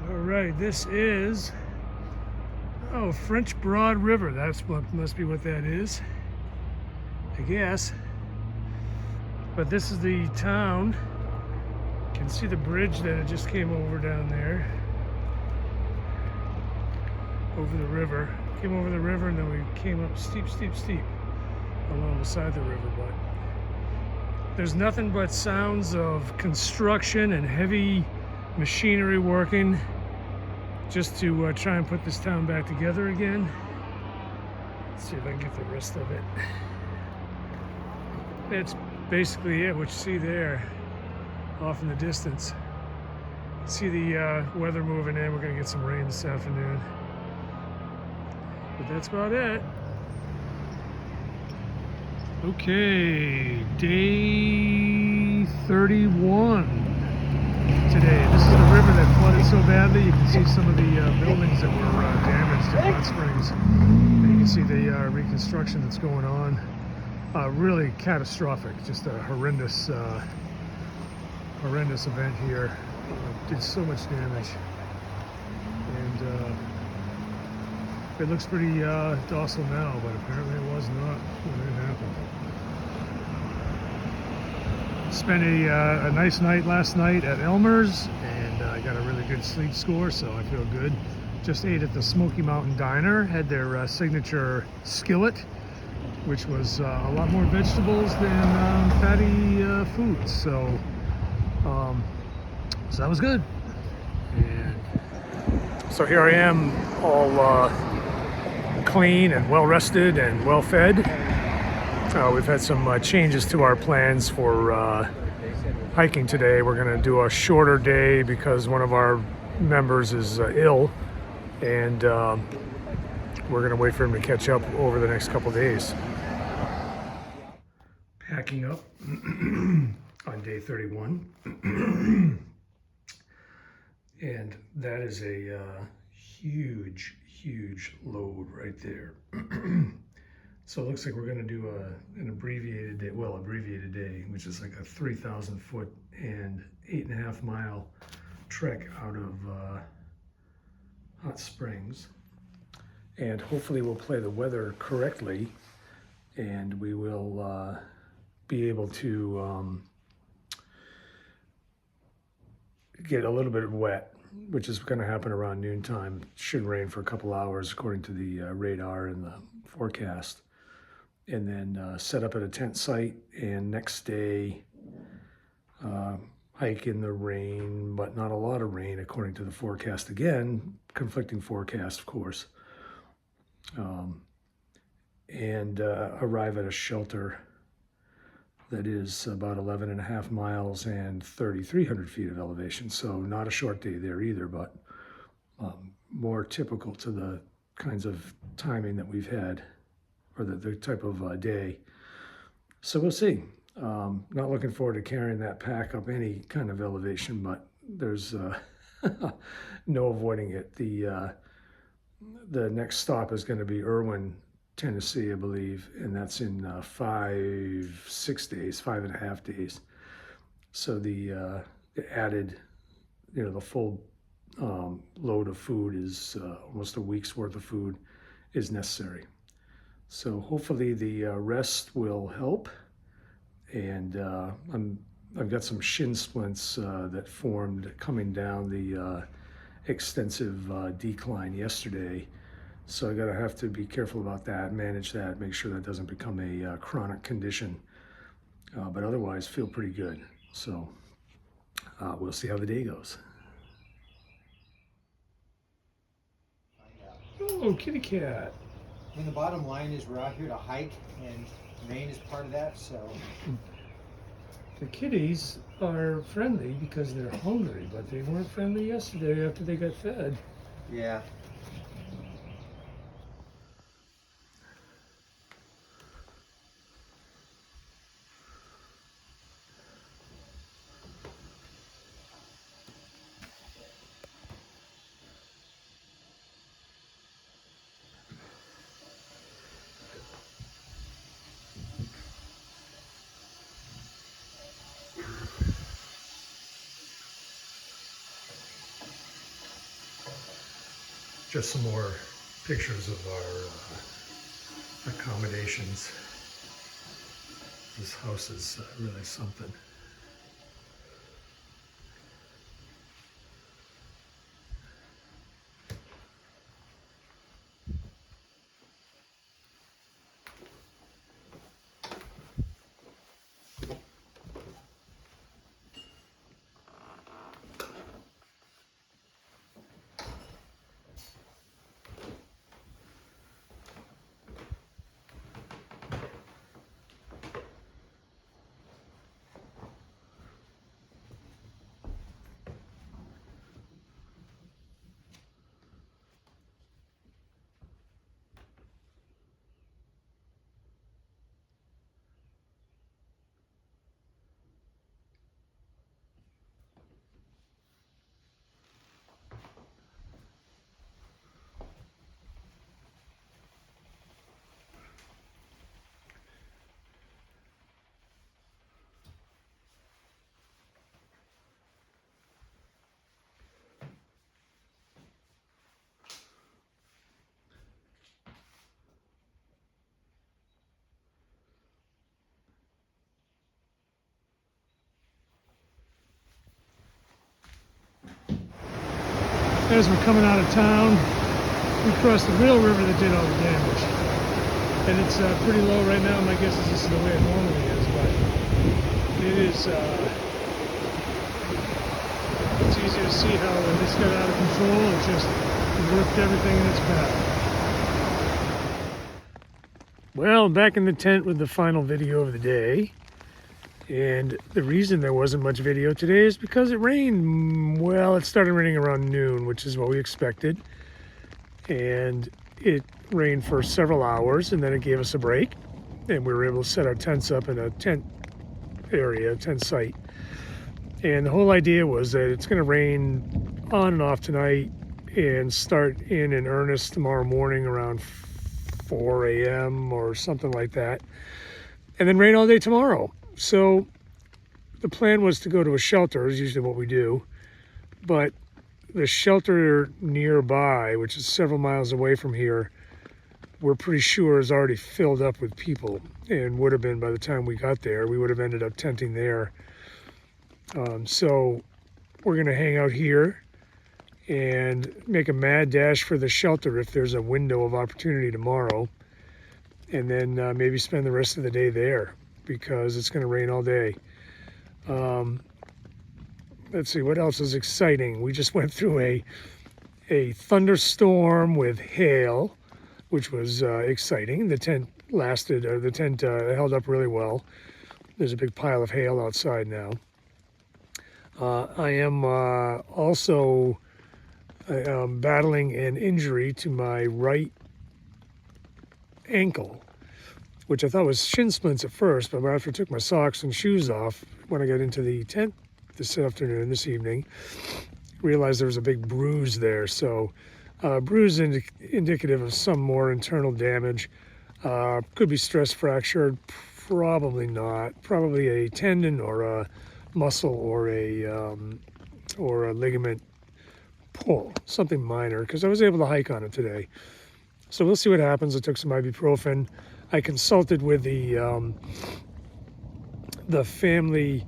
All right, this is, oh, French Broad River. That's what must be what that is, I guess. But this is the town. You can see the bridge that it just came over down there. Over the river. Came over the river and then we came up steep along the side of the river. But there's nothing but sounds of construction and heavy machinery working just to try and put this town back together again. Let's see if I can get the rest of it. That's basically it, what you see there off in the distance. See the weather moving in. We're gonna get some rain this afternoon. But that's about it. Okay, day 31 today. This is the river that flooded so badly. You can see some of the buildings that were damaged in Hot Springs. And you can see the reconstruction that's going on. Really catastrophic, just a horrendous event here. Did so much damage. And it looks pretty docile now, but apparently it was not when it happened. Spent a nice night last night at Elmer's, and I got a really good sleep score, so I feel good. Just ate at the Smoky Mountain Diner, had their signature skillet, which was a lot more vegetables than fatty foods, so that was good. And so here I am, all clean and well rested and well fed. We've had some changes to our plans for hiking today. We're going to do a shorter day because one of our members is ill, and we're going to wait for him to catch up over the next couple days. Packing up on day 31. And that is a huge load right there. So it looks like we're going to do an abbreviated day, which is like a 3,000 foot and 8.5 mile trek out of Hot Springs. And hopefully we'll play the weather correctly, and we will be able to get a little bit wet, which is going to happen around noontime. Should rain for a couple hours according to the radar and the forecast. And then set up at a tent site, and next day hike in the rain, but not a lot of rain according to the forecast. Again, conflicting forecast, of course. And arrive at a shelter that is about 11.5 miles and 3,300 feet of elevation. So not a short day there either, but more typical to the kinds of timing that we've had, or the type of day. So we'll see. Not looking forward to carrying that pack up any kind of elevation, but there's no avoiding it. The next stop is going to be Irwin, Tennessee, I believe, and that's in 5.5 days. So the added, the full load of food is almost a week's worth of food is necessary. So hopefully the rest will help. And I've got some shin splints that formed coming down the extensive decline yesterday. So I have to be careful about that, manage that, make sure that doesn't become a chronic condition. But otherwise, feel pretty good. So we'll see how the day goes. Oh, kitty cat. I mean, the bottom line is we're out here to hike, and rain is part of that, so. The kitties are friendly because they're hungry, but they weren't friendly yesterday after they got fed. Yeah. just some more pictures of our accommodations. This house is really something. As we're coming out of town, we crossed the real river that did all the damage. And it's pretty low right now. My guess is this is the way it normally is, but it is, it's easy to see how when this got out of control, it just ripped everything in its path. Well, I'm back in the tent with the final video of the day. And the reason there wasn't much video today is because it rained. Well, it started raining around noon, which is what we expected. And it rained for several hours, and then it gave us a break. And we were able to set our tents up in a tent area, a tent site. And the whole idea was that it's going to rain on and off tonight and start in earnest tomorrow morning around 4 a.m. or something like that. And then rain all day tomorrow. So the plan was to go to a shelter, is usually what we do, but the shelter nearby, which is several miles away from here, we're pretty sure is already filled up with people, and would have been by the time we got there. We would have ended up tenting there. So we're going to hang out here and make a mad dash for the shelter if there's a window of opportunity tomorrow, and then maybe spend the rest of the day there, because it's going to rain all day. Let's see, what else is exciting? We just went through a thunderstorm with hail, which was exciting. The tent lasted, or the tent held up really well. There's a big pile of hail outside now. I am also battling an injury to my right ankle, which I thought was shin splints at first, but after I took my socks and shoes off when I got into the tent this evening, realized there was a big bruise there. So bruise indicative of some more internal damage. Could be stress fractured, probably not. Probably a tendon or a muscle or a ligament pull, something minor, because I was able to hike on it today. So we'll see what happens. I took some ibuprofen. I consulted with the family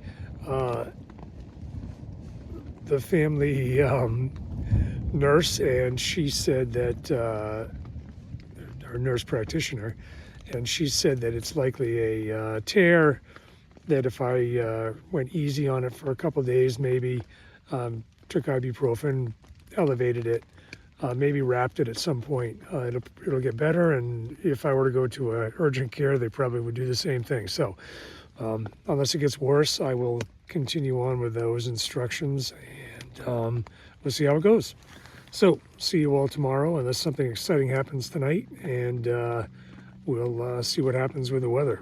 nurse, and she said that our nurse practitioner, and she said that it's likely a tear. That if I went easy on it for a couple of days, maybe took ibuprofen, elevated it, maybe wrapped it at some point, it'll get better. And if I were to go to urgent care, they probably would do the same thing. So unless it gets worse, I will continue on with those instructions, and we'll see how it goes. So see you all tomorrow, unless something exciting happens tonight, and we'll see what happens with the weather.